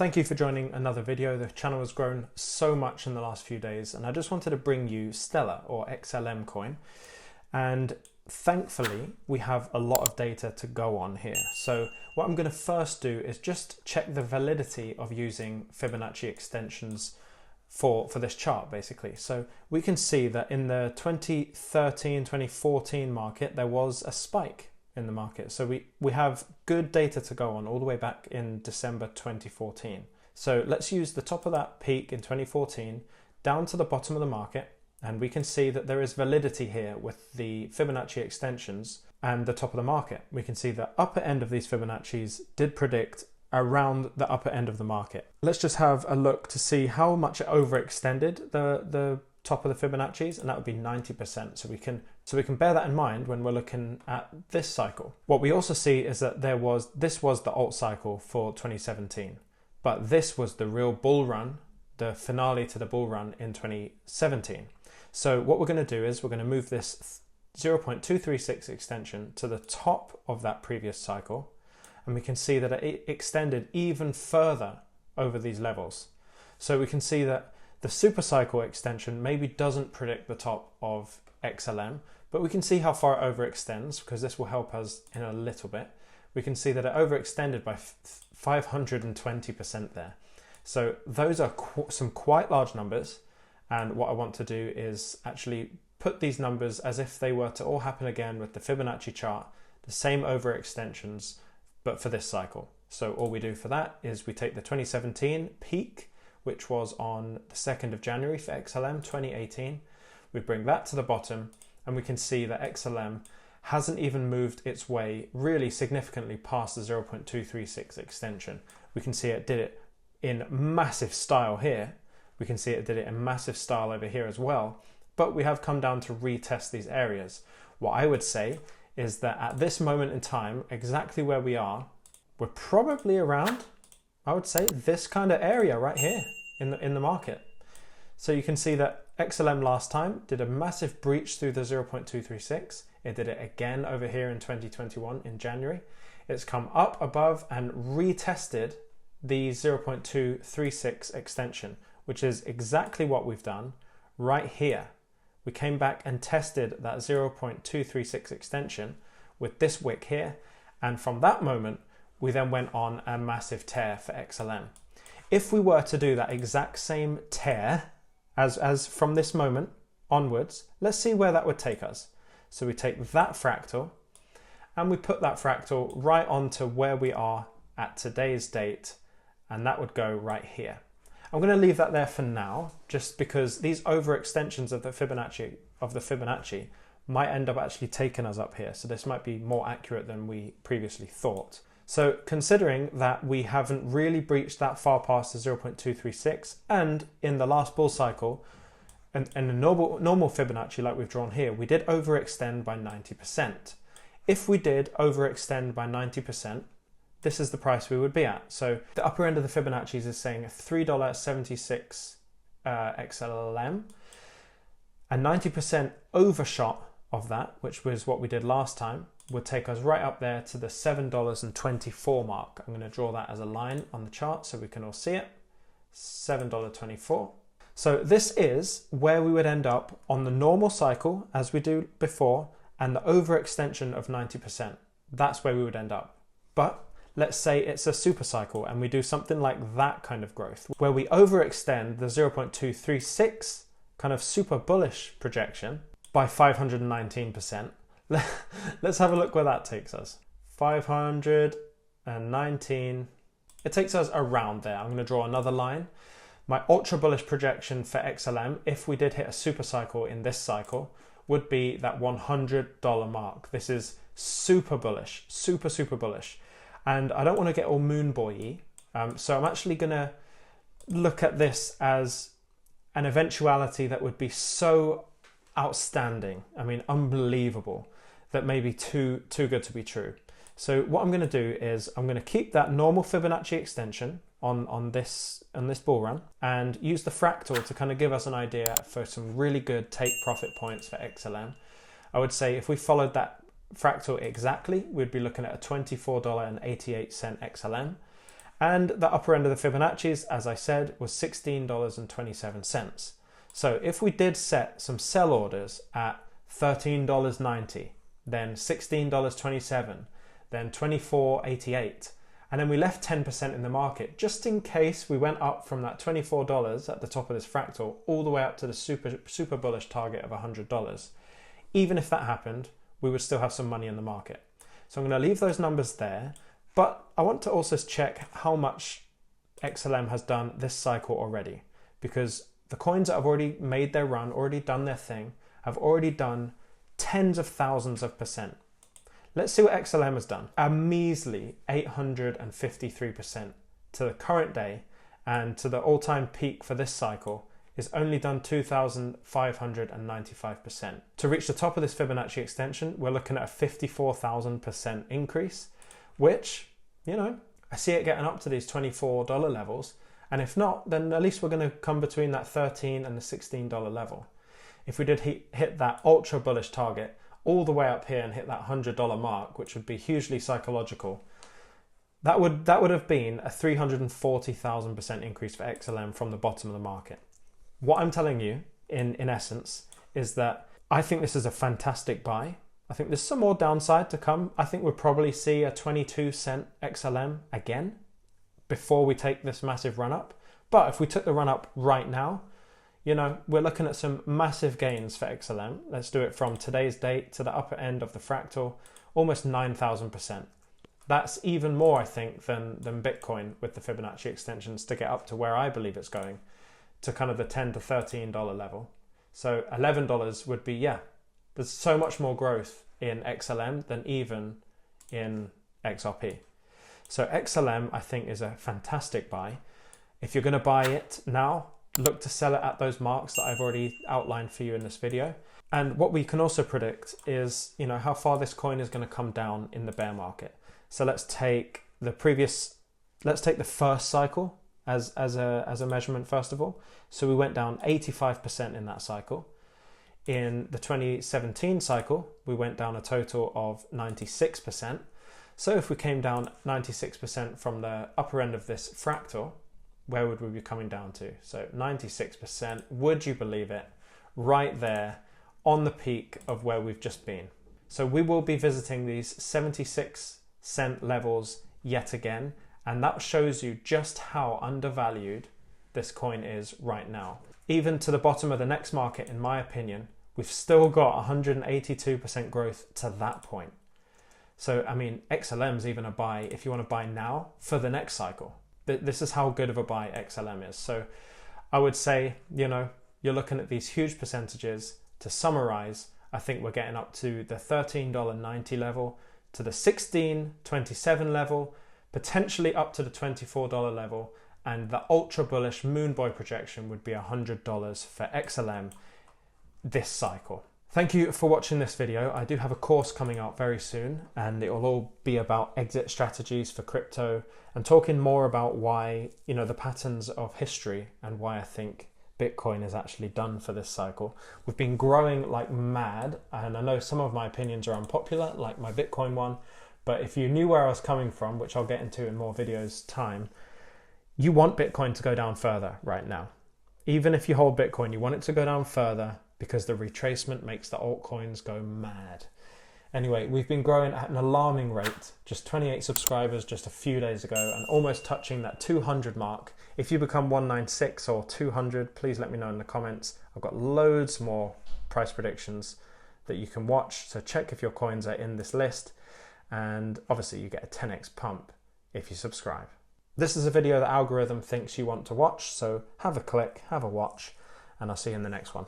Thank you for joining another video. The channel has grown so much in the last few days, and I just wanted to bring you Stellar or XLM coin. And thankfully, we have a lot of data to go on here. So what I'm going to first do is just check the validity of using Fibonacci extensions for this chart, basically. So we can see that in the 2013, 2014 market, there was a spike in the market. So we have good data to go on all the way back in December 2014. So let's use the top of that peak in 2014 down to the bottom of the market, and we can see that there is validity here with the Fibonacci extensions and the top of the market. We can see the upper end of these Fibonacci's did predict around the upper end of the market. Let's just have a look to see how much it overextended the top of the Fibonacci's, and that would be 90%. So we can bear that in mind when we're looking at this cycle. What we also see is that this was the alt cycle for 2017, but this was the real bull run, the finale to the bull run in 2017. So what we're going to do is we're going to move this 0.236 extension to the top of that previous cycle, and we can see that it extended even further over these levels. So we can see that the super cycle extension maybe doesn't predict the top of XLM, but we can see how far it overextends, because this will help us in a little bit. We can see that it overextended by 520% there. So those are some quite large numbers. And what I want to do is actually put these numbers as if they were to all happen again with the Fibonacci chart, the same overextensions, but for this cycle. So all we do for that is we take the 2017 peak, which was on the 2nd of January for XLM 2018. We bring that to the bottom, and we can see that XLM hasn't even moved its way really significantly past the 0.236 extension. We can see it did it in massive style here. We can see it did it in massive style over here as well, but we have come down to retest these areas. What I would say is that at this moment in time, exactly where we are, we're probably around, I would say, this kind of area right here in the market. So you can see that XLM last time did a massive breach through the 0.236. It did it again over here in 2021 in January. It's come up above and retested the 0.236 extension, which is exactly what we've done right here. We came back and tested that 0.236 extension with this wick here, and from that moment we then went on a massive tear for XLM. If we were to do that exact same tear as from this moment onwards, let's see where that would take us. So we take that fractal and we put that fractal right onto where we are at today's date, and that would go right here. I'm going to leave that there for now, just because these overextensions of the Fibonacci might end up actually taking us up here. So this might be more accurate than we previously thought. So considering that we haven't really breached that far past the 0.236, and in the last bull cycle, and a normal Fibonacci like we've drawn here, we did overextend by 90%. If we did overextend by 90%, this is the price we would be at. So the upper end of the Fibonacci's is saying a $3.76 XLM. A 90% overshot of that, which was what we did last time, would take us right up there to the $7.24 mark. I'm going to draw that as a line on the chart so we can all see it. $7.24. So this is where we would end up on the normal cycle as we do before, and the overextension of 90%. That's where we would end up. But let's say it's a super cycle and we do something like that kind of growth, where we overextend the 0.236 kind of super bullish projection by 519%. Let's have a look where that takes us. 519. It takes us around there. I'm going to draw another line. My ultra bullish projection for XLM, if we did hit a super cycle in this cycle, would be that $100 mark. This is super bullish, super bullish. And I don't want to get all moon boy-y. So I'm actually going to look at this as an eventuality that would be so outstanding, I mean unbelievable, that may be too good to be true. So what I'm going to do is I'm going to keep that normal Fibonacci extension on this bull run, and use the fractal to kind of give us an idea for some really good take profit points for XLM. I would say if we followed that fractal exactly, we'd be looking at a $24.88 XLM. And the upper end of the Fibonacci's, as I said, was $16.27. So if we did set some sell orders at $13.90, then $16.27, then $24.88, and then we left 10% in the market, just in case we went up from that $24 at the top of this fractal all the way up to the super bullish target of $100. Even if that happened, we would still have some money in the market. So I'm going to leave those numbers there, but I want to also check how much XLM has done this cycle already, because the coins that have already made their run, already done their thing, have already done tens of thousands of percent. Let's see what XLM has done. A measly 853% to the current day, and to the all-time peak for this cycle is only done 2,595%. To reach the top of this Fibonacci extension, we're looking at a 54,000% increase, which, you know, I see it getting up to these $24 levels. And if not, then at least we're going to come between that $13 and the $16 level. If we did hit that ultra bullish target all the way up here and hit that $100 mark, which would be hugely psychological, that would have been a 340,000% increase for XLM from the bottom of the market. What I'm telling you, in essence, is that I think this is a fantastic buy. I think there's some more downside to come. I think we'll probably see a 22-cent XLM again before we take this massive run up. But if we took the run up right now, you know, we're looking at some massive gains for XLM. Let's do it from today's date to the upper end of the fractal, almost 9,000%. That's even more, I think, than Bitcoin with the Fibonacci extensions to get up to where I believe it's going, to kind of the $10 to $13 level. So $11 would be, yeah, there's so much more growth in XLM than even in XRP. So XLM, I think, is a fantastic buy. If you're going to buy it now, look to sell it at those marks that I've already outlined for you in this video. And what we can also predict is, you know, how far this coin is going to come down in the bear market. So let's take the first cycle as a measurement first of all. So we went down 85% in that cycle. In the 2017 cycle, we went down a total of 96%. So if we came down 96% from the upper end of this fractal, where would we be coming down to? So 96%, would you believe it? Right there on the peak of where we've just been. So we will be visiting these 76-cent levels yet again, and that shows you just how undervalued this coin is right now. Even to the bottom of the next market, in my opinion, we've still got 182% growth to that point. So, I mean, XLM's even a buy if you want to buy now for the next cycle. This is how good of a buy XLM is. So I would say, you know, you're looking at these huge percentages. To summarize, I think we're getting up to the $13.90 level, to the $16.27 level, potentially up to the $24 level, and the ultra bullish moon boy projection would be $100 for XLM this cycle. Thank you for watching this video. I do have a course coming out very soon, and it will all be about exit strategies for crypto and talking more about why, you know, the patterns of history and why I think Bitcoin is actually done for this cycle. We've been growing like mad, and I know some of my opinions are unpopular, like my Bitcoin one, but if you knew where I was coming from, which I'll get into in more videos time, you want Bitcoin to go down further right now. Even if you hold Bitcoin, you want it to go down further because the retracement makes the altcoins go mad. Anyway, we've been growing at an alarming rate, just 28 subscribers just a few days ago, and almost touching that 200 mark. If you become 196 or 200, please let me know in the comments. I've got loads more price predictions that you can watch, so check if your coins are in this list, and obviously you get a 10x pump if you subscribe. This is a video the algorithm thinks you want to watch, so have a click, have a watch, and I'll see you in the next one.